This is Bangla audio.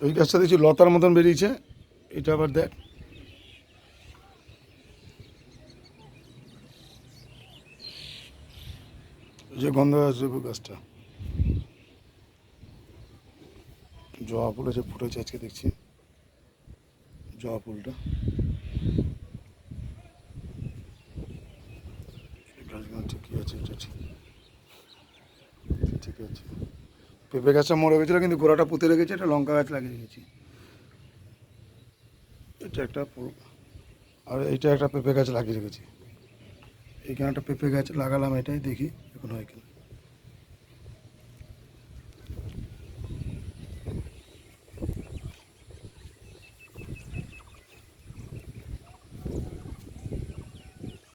ওই গাছটা দেখছি লতার মতন বেরিয়েছে, এটা আবার দেখ। যে গন্ধ আসবে গাছটা, জবা ফুল আছে, ফুটেছে আজকে দেখছি জবা ফুলটা। গাছগুলো ঠিকই আছে, এটা ঠিক আছে। পেঁপে গাছটা মরে গেছিলো কিন্তু গোড়াটা পুঁতে রেখেছে, এটা লঙ্কা গাছ লাগিয়ে রেখেছি। এটা একটা আর এইটা একটা পেঁপে গাছ লাগিয়ে রেখেছি। এইখানে একটা পেঁপে গাছ লাগালাম, এটাই দেখি এখন হয় কিনা।